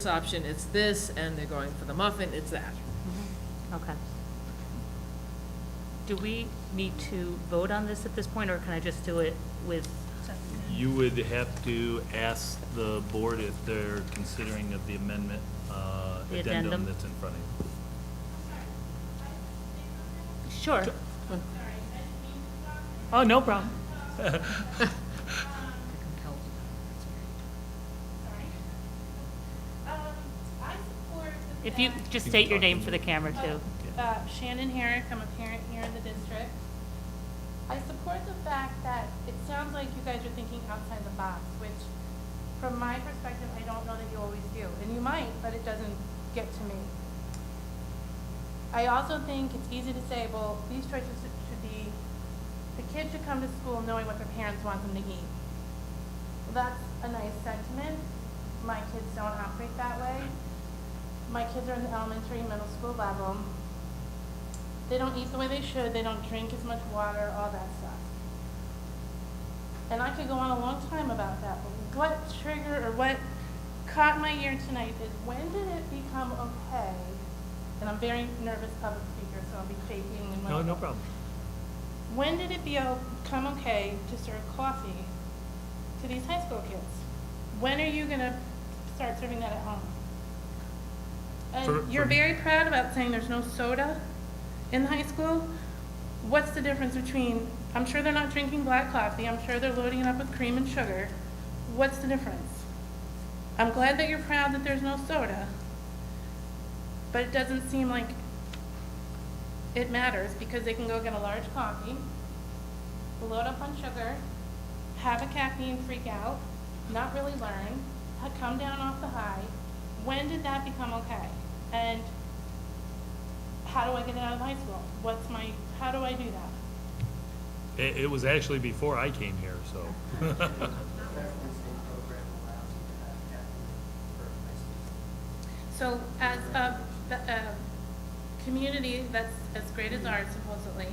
option, it's this, and they're going for the muffin, it's that. Okay. Do we need to vote on this at this point, or can I just do it with, You would have to ask the board if they're considering of the amendment The addendum addendum? that's in front of you. sure. Oh, no problem. I support the If you fact- just state your name for the camera too. Shannon Herrick, I'm a parent here in the district. I support the fact that it sounds like you guys are thinking outside the box, which from my perspective, I don't know that you always do. And you might, but it doesn't get to me. I also think it's easy to say, well, these choices should be, the kids should come to school knowing what their parents want them to eat. Well, that's a nice sentiment. My kids don't operate that way. My kids are in the elementary, middle school level. They don't eat the way they should, they don't drink as much water, all that stuff. And I could go on a long time about that, but what triggered or what caught my ear tonight is when did it become okay? And I'm very nervous public speaker, so I'll be shaking and No, no problem. when did it become okay to serve coffee to these high school kids? When are you gonna start serving that at home? And you're very proud about saying there's no soda in the high school. What's the difference between, I'm sure they're not drinking black coffee, I'm sure they're loading it up with cream and sugar. What's the difference? I'm glad that you're proud that there's no soda, but it doesn't seem like it matters because they can go get a large coffee, load up on sugar, have a caffeine freak out, not really learn, come down off the high. When did that become okay? And how do I get it out of high school? How do I do that? It was actually before I came here, so. So as a community that's as great as ours supposedly,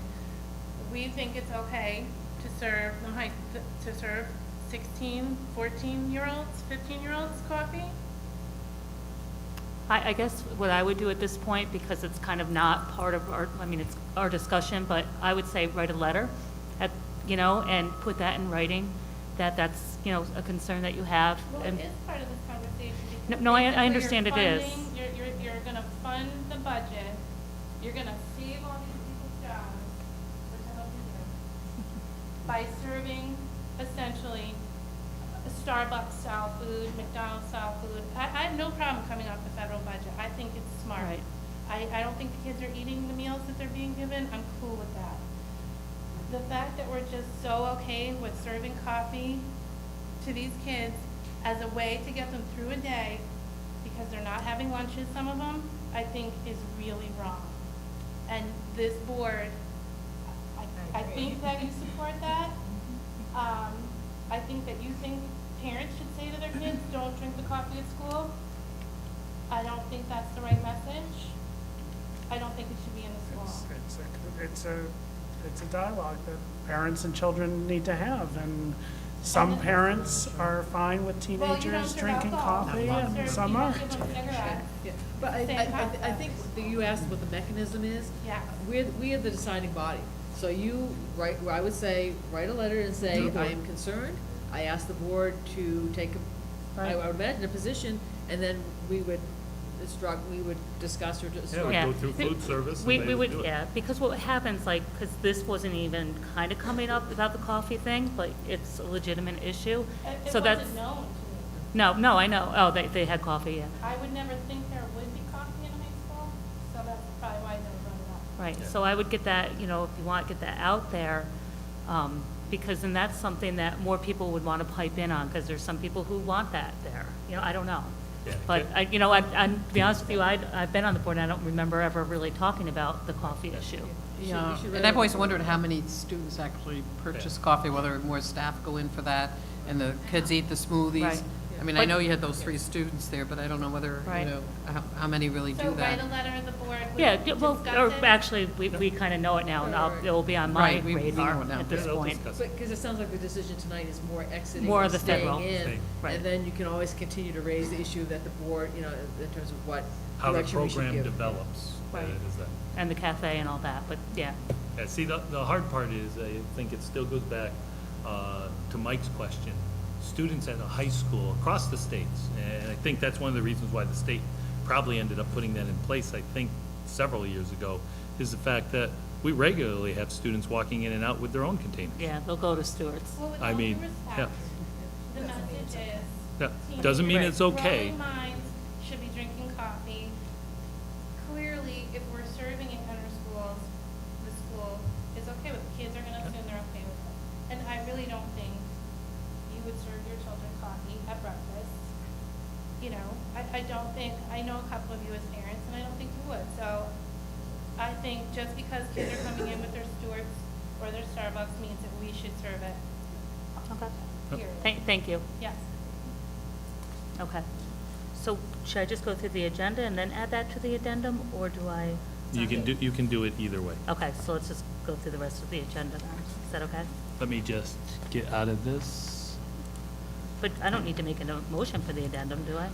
we think it's okay to serve to serve 16, 14-year-olds, 15-year-olds coffee? I guess what I would do at this point, because it's kind of not part of our, I mean, it's our discussion, but I would say write a letter, and put that in writing, that's, a concern that you have. Well, and- it is part of this conversation. because No, I basically understand you're it is. funding- You're gonna fund the budget, you're gonna save all these people's jobs, which I hope you do, by serving essentially a Starbucks-style food, McDonald's-style food. I have no problem coming off the federal budget. I think it's smart. Right. I don't think the kids are eating the meals that they're being given. I'm cool with that. The fact that we're just so okay with serving coffee to these kids as a way to get them through a day because they're not having lunches, some of them, I think is really wrong. And this board, I think that you support that. I think that you think parents should say to their kids, don't drink the coffee at school. I don't think that's the right message. I don't think it should be in the school. It's a dialogue that parents and children need to have, and some parents are fine with Well, you don't teenagers serve drinking alcohol. coffee, You don't and serve- some you don't aren't. give them cigarettes. Yeah, but I Same concept. think that you asked what the mechanism is. Yeah. We are the deciding body. So I would say, write a letter and say, I am concerned. I ask the board to take, I would imagine, a position, and then we would discuss or just. Yeah, we Yeah. go through food service and We they would, do it. yeah, because what happens, because this wasn't even kind of coming up about the coffee thing, but it's a legitimate issue. It So that's, wasn't known to me. no, I know, oh, they had coffee, yeah, I would never think there would be coffee in high school, so that's probably why I never brought it up. right. Yeah. So I would get that, if you want, get that out there, because then that's something that more people would want to pipe in on, because there's some people who want that there, I don't know. Yeah. But, to be honest with you, I've been on the board, and I don't remember ever really talking about the coffee issue. Yeah, you should and write I've always a- wondered how many students actually purchase coffee, whether more staff go in for that, and the kids eat the smoothies. Right. I mean, I know you had those 3 students there, but I don't know whether, Right. how many really So do write that. a letter to the board, Yeah, we'll well, discuss or it. actually, we kind of know it now, and it will be on my Right, we know radar it now. at this Yeah, they'll point. discuss it. Because it sounds like the decision tonight is more exiting More or of the federal. staying in. Staying. Right. And then you can always continue to raise the issue that the board, you know, in terms of what How the direction we should program give. develops. Right. Is that. And the cafe and all that, but yeah, Yeah, see, the hard part is, I think it still goes back to Mike's question. Students at a high school across the states, and I think that's one of the reasons why the state probably ended up putting that in place, I think, several years ago, is the fact that we regularly have students walking in and out with their own containers. yeah, they'll go to Stewart's. Well, with I all due mean, respect, yeah. the message is. Yeah, doesn't mean it's okay. Growing minds should be drinking coffee. Clearly, if we're serving it in our schools, the school is okay with it. Kids are gonna assume they're okay with it. And I really don't think you would serve your children coffee at breakfast. You know, I don't think, I know a couple of you as parents, and I don't think you would. So I think just because kids are coming in with their Stewart's or their Starbucks means that we should serve it, Okay. period. Thank you. Yes. Okay. So should I just go through the agenda and then add that to the addendum, or do I? You can do it either way. Okay, so let's just go through the rest of the agenda then. Is that okay? Let me just get out of this. But I don't need to make a motion for the addendum, do I?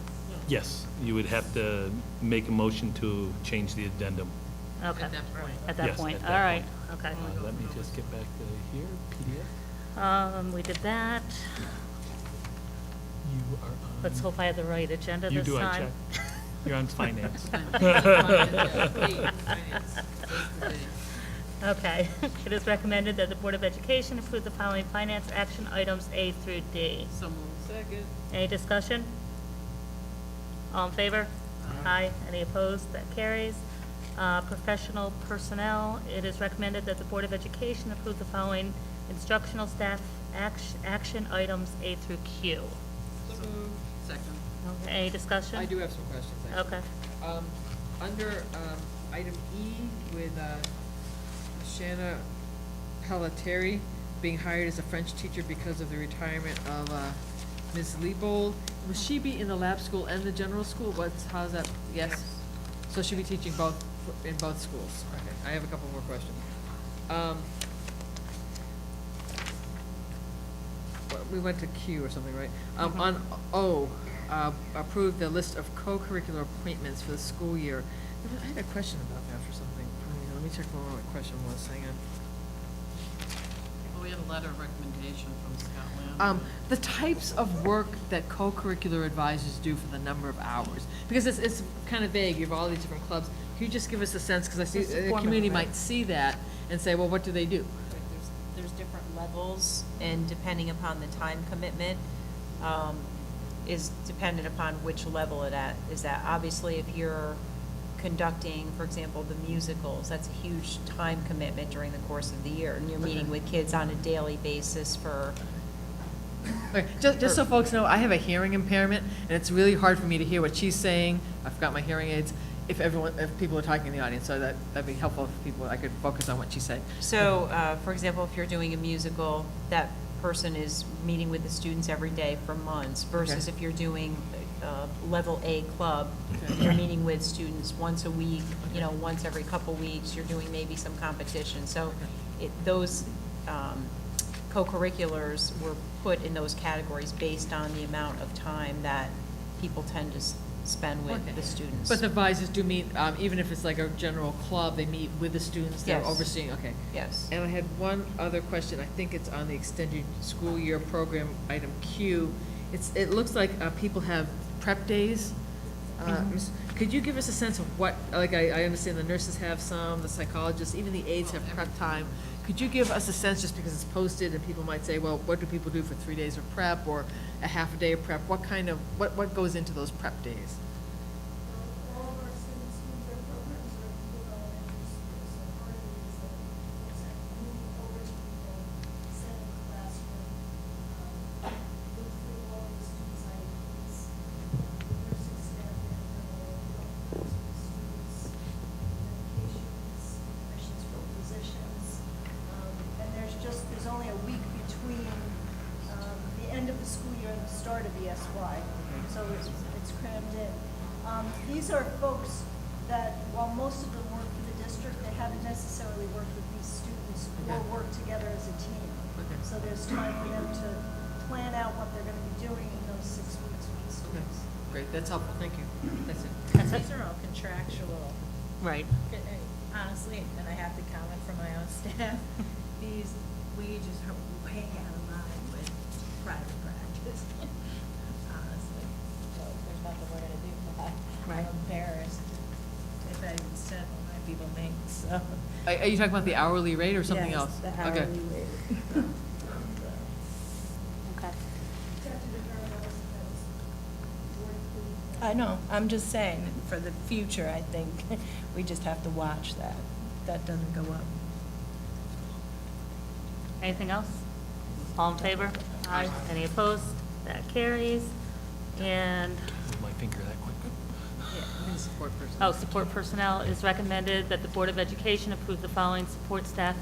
Yes, you would have to make a motion to change the addendum. Okay. At that point. At that Yes, point, at all that right, okay. Let me just get back to here, PDF. We did that. You are on. Let's hope I have the right agenda You this do, I time. check. You're on finance. Okay. It is recommended that the Board of Education approve the following finance action items A through D. So moved. Second. Any discussion? All in favor? Aye. Any opposed? That carries. Professional personnel, it is recommended that the Board of Education approve the following instructional staff action items A through Q. Second. Okay, any discussion? I do have some questions, actually. Okay. Under item E with Shanna Pelletieri being hired as a French teacher because of the retirement of Ms. Leibold, will she be in the lab school and the general school? How's that? Yes? So she'll be teaching both, in both schools? Okay, I have a couple more questions. We went to Q or something, right? On O, approve the list of co-curricular appointments for the school year. I had a question about that for something. Let me check what my question was, hang on. Well, we had a letter of recommendation from Scott Land. The types of work that co-curricular advisors do for the number of hours, because it's kind of vague, you have all these different clubs. Can you just give us a sense, because I see, Just a the format, community right? might see that and say, well, what do they do? There's different levels, and depending upon the time commitment, is dependent upon which level it is at. Obviously, if you're conducting, for example, the musicals, that's a huge time commitment during the course of the year, and you're meeting with kids on a daily basis for, Okay, just so folks know, I have a hearing impairment, and it's really hard for me to hear what she's saying. I forgot my hearing aids. If people are talking in the audience, so that'd be helpful if people, I could focus on what she's saying. so, for example, if you're doing a musical, that person is meeting with the students every day for months, versus Okay. if you're doing level A club, Okay. you're meeting with students once a week, you know, once every couple weeks, you're doing maybe some competition. So those co-curriculars were put in those categories based on the amount of time that people tend to spend with Okay. the students. But the advisors do meet, even if it's like a general club, they meet with the students, they're Yes. overseeing, okay. Yes. And I had one other question, I think it's on the extended school year program, item Q. It looks like people have prep days. Ms. Could you give us a sense of what, like, I understand the nurses have some, the psychologists, even the aides have prep time. Could you give us a sense, just because it's posted and people might say, well, what do people do for 3 days of prep or a half a day of prep? What kind of, what goes into those prep days? All of our students move their programs or people go into schools, so part of it is that folks have to move over to people, set up a classroom, look through all of the students' IEPs, nursing staff, and help to the students, medications, questions from physicians. And there's only a week between the end of the school year and the start of the SY. these are folks that, while most of them work for the district, they haven't necessarily worked with these students or Okay. worked together as a team. Okay. So there's time for them to plan out what they're gonna be doing in those 6 weeks with the Okay, students. great, that's helpful, thank you. That's it. These are all contractual, Right. honestly, and I have to comment from my own staff, these wages are way out of line with private practice, honestly. So there's nothing we're gonna do about it. Right. I'm embarrassed if I even said what my people make, so. Are you talking about the hourly rate or something Yes, else? the Okay. hourly rate. Okay. Dr. DeGarmo, that was worth the- I know, I'm just saying, for the future, I think, we just have to watch that. That doesn't go up. Anything else? All in favor? Aye. Any opposed? That carries. And, Move my finger that quick. I think support person. oh, support personnel is recommended that the Board of Education approve the following support staff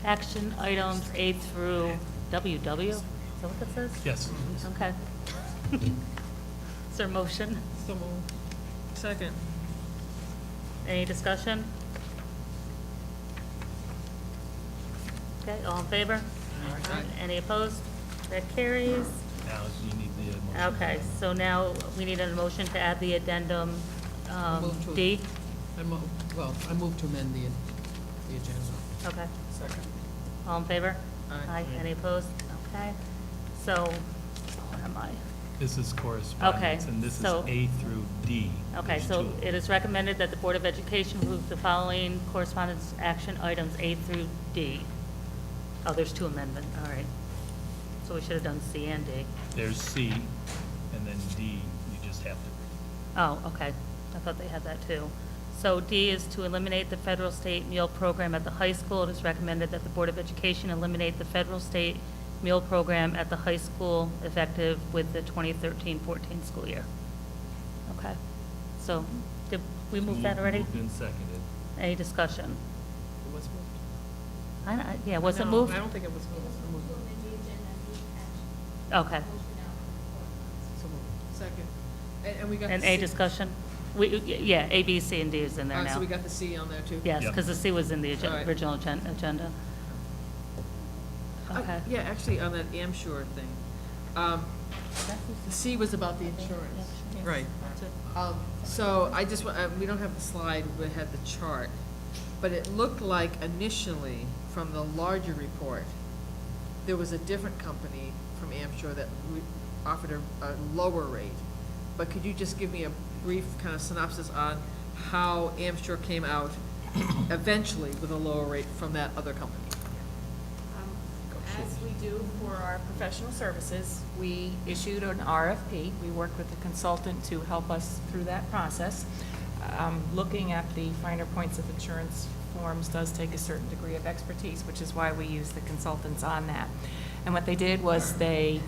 action items A through WW. Is that what that says? Yes. Okay. Is there a motion? So moved. Second. Any discussion? Okay, all in favor? Aye. Any opposed? That carries. Now you need the motion. Okay, so now we need a motion to add the addendum Move to- D. I move to amend the agenda. Okay, Second. all in favor? Aye. Any opposed? Okay, so, what am I? This is correspondence, and this is so- A through D. Okay, There's so two. it is recommended that the Board of Education approve the following correspondence action items A through D. Oh, there's two amendments, all right. So we should have done C and D. There's C, and then D, you just have to read. Oh, okay. I thought they had that too. So D is to eliminate the federal state meal program at the high school. It is recommended that the Board of Education eliminate the federal state meal program at the high school effective with the 2013-14 school year. Okay. So did we move that already? Moved and seconded. Any discussion? It was moved. Yeah, was it No, moved? I don't think it was moved. Okay. So moved. Second. And we got the And C. any discussion? Yeah, A, B, C, and D is in there now. So we got the C on there too? Yes, Yep. because the C was in the All right. original agenda. Okay. Yeah, actually, on that Amsure thing, the C was about the insurance. Right. So I just, we don't have the slide, we had the chart, but it looked like initially, from the larger report, there was a different company from Amsure that offered a lower rate. But could you just give me a brief kind of synopsis on how Amsure came out eventually with a lower rate from that other company? As we do for our professional services, we issued an RFP. We worked with a consultant to help us through that process. Looking at the finer points of insurance forms does take a certain degree of expertise, which is why we use the consultants on that. And what they did was they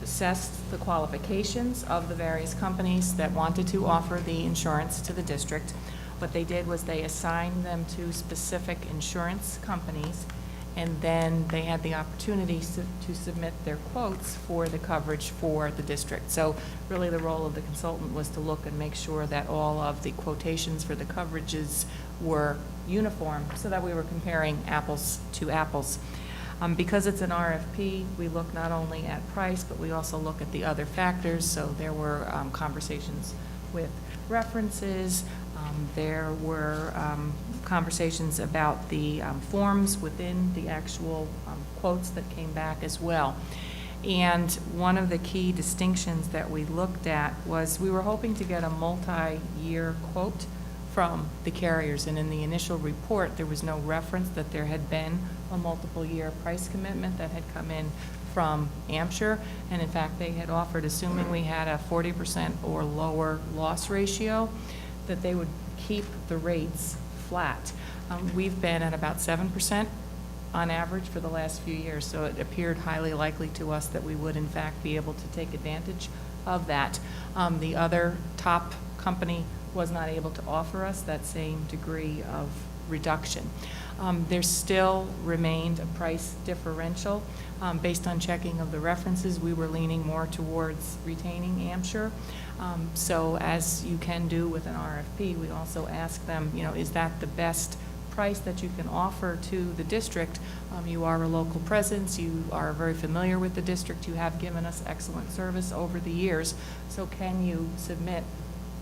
assessed the qualifications of the various companies that wanted to offer the insurance to the district. What they did was they assigned them to specific insurance companies, and then they had the opportunity to submit their quotes for the coverage for the district. So really the role of the consultant was to look and make sure that all of the quotations for the coverages were uniform, so that we were comparing apples to apples. Because it's an RFP, we look not only at price, but we also look at the other factors. So there were conversations with references. There were conversations about the forms within the actual quotes that came back as well. And one of the key distinctions that we looked at was we were hoping to get a multi-year quote from the carriers. And in the initial report, there was no reference that there had been a multiple-year price commitment that had come in from Amsure. And in fact, they had offered, assuming we had a 40% or lower loss ratio, that they would keep the rates flat. We've been at about 7% on average for the last few years, so it appeared highly likely to us that we would in fact be able to take advantage of that. The other top company was not able to offer us that same degree of reduction. There still remained a price differential. Based on checking of the references, we were leaning more towards retaining Amsure. So as you can do with an RFP, we also ask them, is that the best price that you can offer to the district? You are a local presence, you are very familiar with the district, you have given us excellent service over the years, so can you submit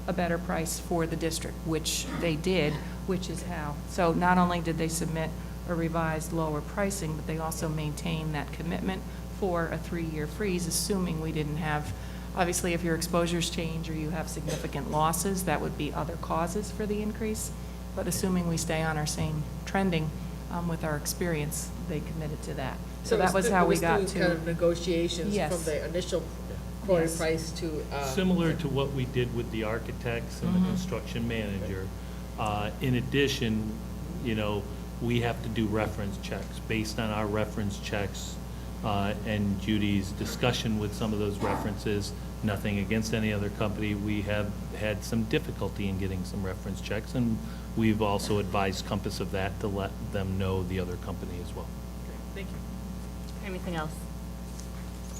a better price for the district, which they did, which is how. So not only did they submit a revised lower pricing, but they also maintained that commitment for a 3-year freeze, assuming we didn't have, obviously, if your exposures change or you have significant losses, that would be other causes for the increase. But assuming we stay on our same trending with our experience, they committed to that. So that was how we got It was through kind of to, negotiations Yes. from the initial quoted Yes. price to. Similar to what we did with the architects and the construction manager. In addition, we have to do reference checks. Based on our reference checks and Judy's discussion with some of those references, nothing against any other company, we have had some difficulty in getting some reference checks, and we've also advised Compass of that to let them know the other company as well. Thank you. Anything else?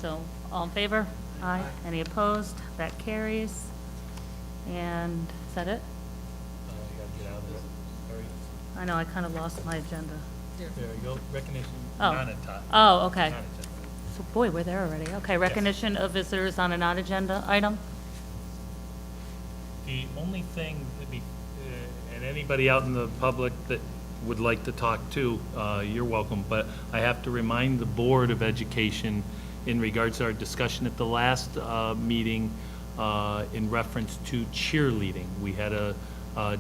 So, all in favor? Aye. Any opposed? That carries. And is that it? I know, I kind of lost my agenda. There you go, recognition, Oh. non-attendance. Oh, okay. So, boy, we're there already. Okay, recognition of visitors on a non-agenda item? The only thing, and anybody out in the public that would like to talk to, you're welcome, but I have to remind the Board of Education in regards to our discussion at the last meeting in reference to cheerleading. We had a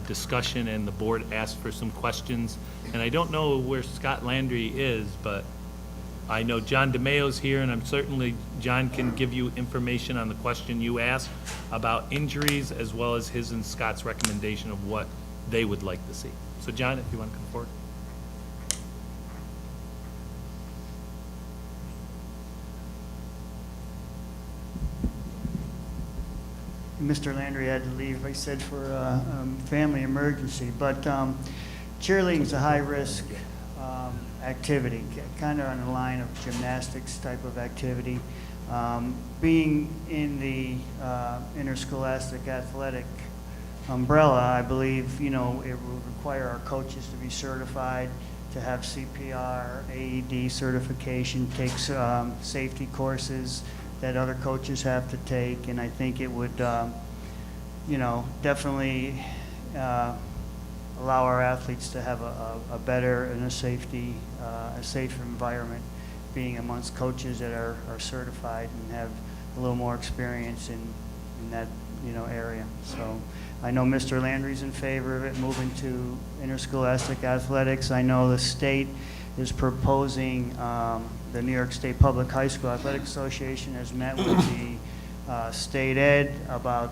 discussion and the board asked for some questions, and I don't know where Scott Landry is, but I know John DeMayo's here, and I'm certainly, John can give you information on the question you asked about injuries, as well as his and Scott's recommendation of what they would like to see. So John, if you want to come forward. Mr. Landry had to leave, I said, for a family emergency. But cheerleading's a high-risk activity, kind of on the line of gymnastics type of activity. Being in the interscholastic athletic umbrella, I believe, it will require our coaches to be certified, to have CPR, AED certification, take safety courses that other coaches have to take, and I think it would, definitely allow our athletes to have a better and a safe environment, being amongst coaches that are certified and have a little more experience in that, area. So I know Mr. Landry's in favor of it, moving to interscholastic athletics. I know the state is proposing, the New York State Public High School Athletic Association has met with the state ed about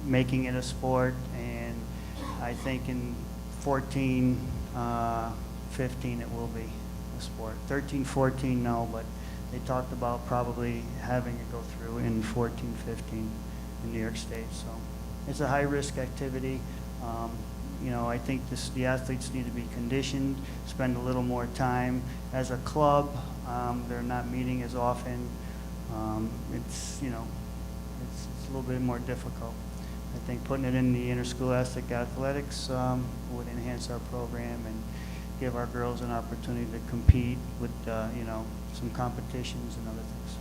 making it a sport, and I think in 14, 15 it will be a sport. 13, 14, no, but they talked about probably having it go through in 14, 15 in New York State. So it's a high-risk activity. I think the athletes need to be conditioned, spend a little more time. As a club, they're not meeting as often. It's a little bit more difficult. I think putting it in the interscholastic athletics would enhance our program and give our girls an opportunity to compete with, some competitions and other things.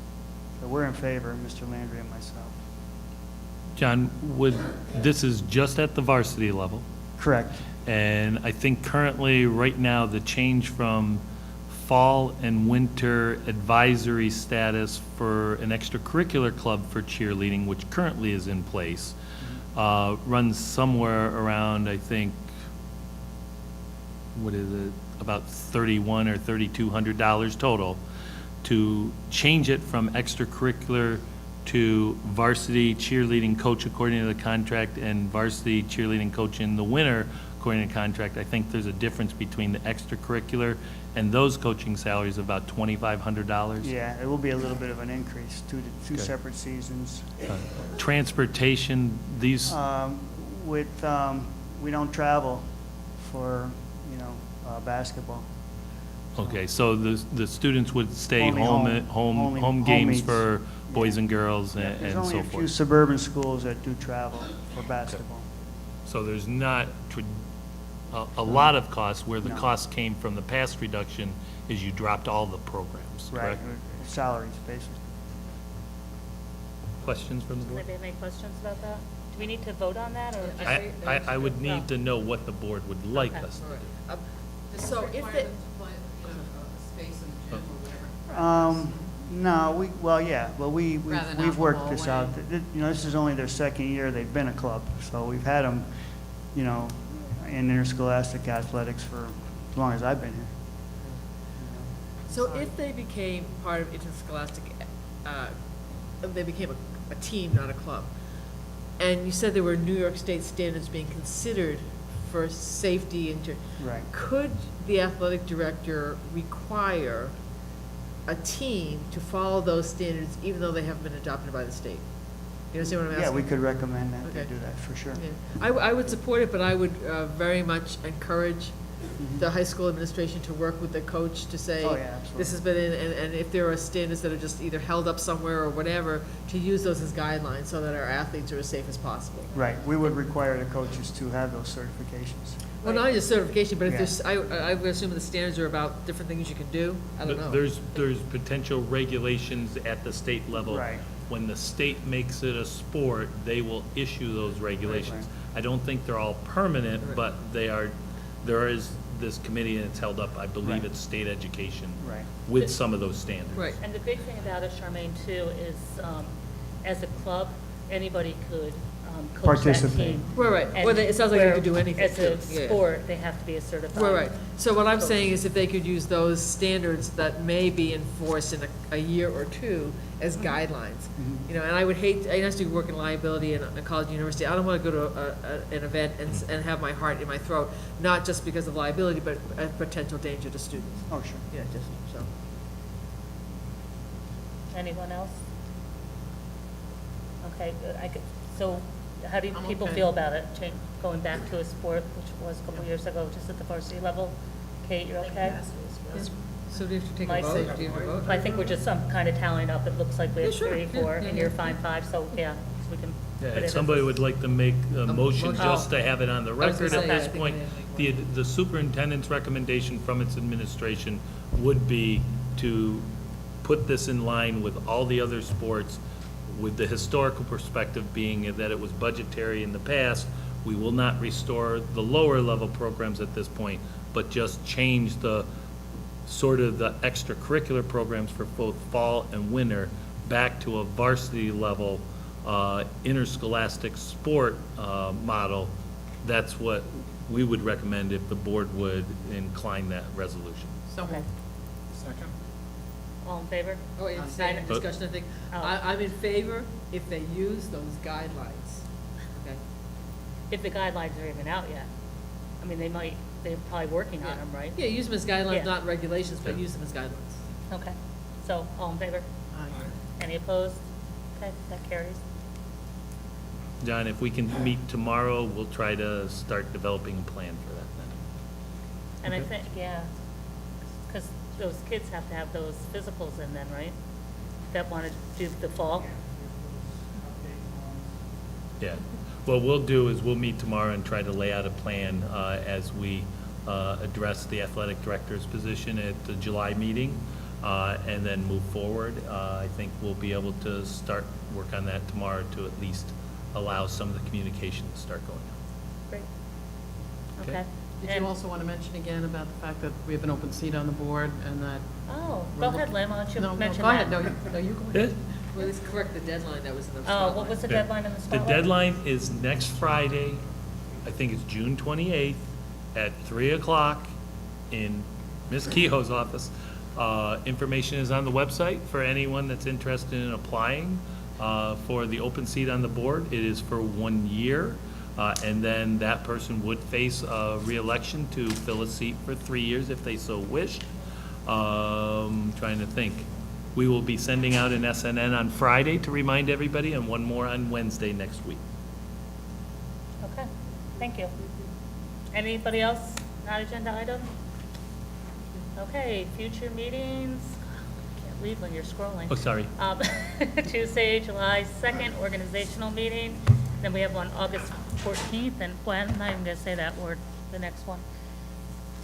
So we're in favor, Mr. Landry and myself. John, this is just at the varsity level? Correct. And I think currently, right now, the change from fall and winter advisory status for an extracurricular club for cheerleading, which currently is in place, runs somewhere around, I think, about $3,100 or $3,200 total. To change it from extracurricular to varsity cheerleading coach according to the contract and varsity cheerleading coach in the winter according to the contract, I think there's a difference between the extracurricular and those coaching salaries of about $2,500. Yeah, it will be a little bit of an increase, two Okay. separate seasons. Transportation, these, We don't travel for, basketball. okay, so the students would stay Only home home. at home Only home home games meets. for boys and girls and There's and only so a few forth. suburban schools that do travel for basketball. So there's not a lot of costs, where the No. cost came from the past reduction is you dropped all the programs, Right, correct? salaries, basically. Questions from the board? Anybody have any questions about that? Do we need to vote on that, or? I would need to know what the board would like Okay. us to All do. right. So if Require they, them to play, a space in the gym or whatever. No, we've Rather than out we've the worked this out. hallway. This is only their second year they've been a club, so we've had them, in interscholastic athletics for as long as I've been here. so if they became part of interscholastic, they became a team, not a club, and you said there were New York State standards being considered for safety and, Right. could the athletic director require a team to follow those standards even though they haven't been adopted by the state? You understand what I'm Yeah, asking? we could recommend that, they Okay. do that, for sure. Yeah. I would support it, but I would very much encourage the high school administration to work with the coach to say, Oh, yeah, absolutely. this has been in, and if there are standards that are just either held up somewhere or whatever, to use those as guidelines so that our athletes are as safe as possible. Right, we would require the coaches to have those certifications. Well, not just certification, but if Yeah. there's, I would assume the standards are about different things you can do, I don't know. There's potential regulations at the state level. Right. When the state makes it a sport, they will issue those regulations. I don't think they're all permanent, Right. but there is this committee, and it's held up, I believe Right. it's state education. Right. With some of those standards. Right. And the big thing about it, Charmaine, too, is, as a club, anybody could coach that Participate. team. Right. And Well, it sounds like they where could do anything, As a too. Yeah. sport, they have to be a certified. Right. So what I'm coach. saying is if they could use those standards that may be enforced in a year or two as guidelines. You know, and I would hate, I used to work in liability in a college and university. I don't want to go to an event and have my heart in my throat, not just because of liability, but a potential danger to students. Oh, sure. Yeah, just, so. Anyone else? Okay, good. So how do I'm people okay. feel about it, going back to a sport, which was a couple years ago, just at the varsity level? Kate, you're okay? So do you have to take a Mike, vote? Do you have a vote? I think we're just kind of tallying up. It looks like we have Yeah, sure. 3, 4, Yeah, and yeah, you're yeah. fine 5, so yeah, we can Yeah, put it if in. somebody would like to make a motion motion. just to have it on the I was gonna record at say, I this think point, we need the superintendent's recommendation from its administration would be to put this in line with all the other sports, with the historical perspective being that it was budgetary in the past. We will not restore the lower level programs at this point, but just change the sort of the extracurricular programs for both fall and winter back to a varsity level interscholastic sport model. That's what we would recommend if the board would incline that resolution. So Okay. Second. All in favor? Oh, it's a discussion, I think. Oh. I'm in favor if they use those guidelines. Okay. If the guidelines are even out yet. I mean, they're probably working on them, right? Yeah, use them as guidelines, Yeah. not regulations, but Yeah. use them as guidelines. Okay, so, all in favor? Any opposed? Okay, that carries. John, if we can meet tomorrow, we'll try to start developing a plan for that then. And I Okay. think, yeah, because those kids have to have those physicals in then, right? That want to do the fall? Yeah. What we'll do is we'll meet tomorrow and try to lay out a plan as we address the athletic director's position at the July meeting, and then move forward. I think we'll be able to start work on that tomorrow to at least allow some of the communication to start going on. Great. Okay. Okay. Did And- you also want to mention again about the fact that we have an open seat on the board and that? Oh, we're go ahead, looking- Lynn, why don't you No, mention go ahead. that? No, you go Yeah. ahead. Well, let's correct the deadline that was in the Oh, spotlight. what was the Yeah. deadline in the The spotlight? deadline is next Friday, I think it's June 28th, at 3 o'clock in Ms. Kehoe's office. Information is on the website for anyone that's interested in applying for the open seat on the board. It is for 1 year, and then that person would face a reelection to fill a seat for 3 years if they so wished. Trying to think. We will be sending out an SNN on Friday to remind everybody, and one more on Wednesday next week. Okay, thank you. Anybody else, not agenda item? Okay, future meetings, can't leave when you're scrolling. Oh, sorry. Tuesday, July 2nd, organizational meeting. Then we have one August 14th, and, well, I'm not even going to say that word, the next one.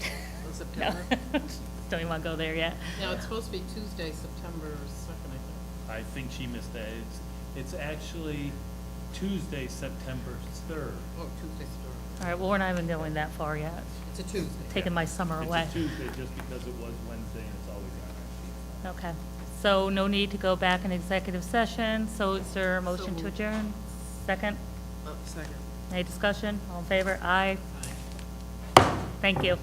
In No, September? don't even want to go there yet. No, it's supposed to be Tuesday, September 2nd, I I think she missed that. It's actually Tuesday, September 3rd. think. Oh, Tuesday, September. All right, well, we're not even going that far yet. It's a Tuesday. Taking my summer away. It's a Tuesday just because it was Wednesday and it's always on our sheet. Okay, so no need to go back in executive session, so is there a motion to moved. adjourn? Second? Oh, second. Any discussion? All in favor? Aye. Aye. Thank you.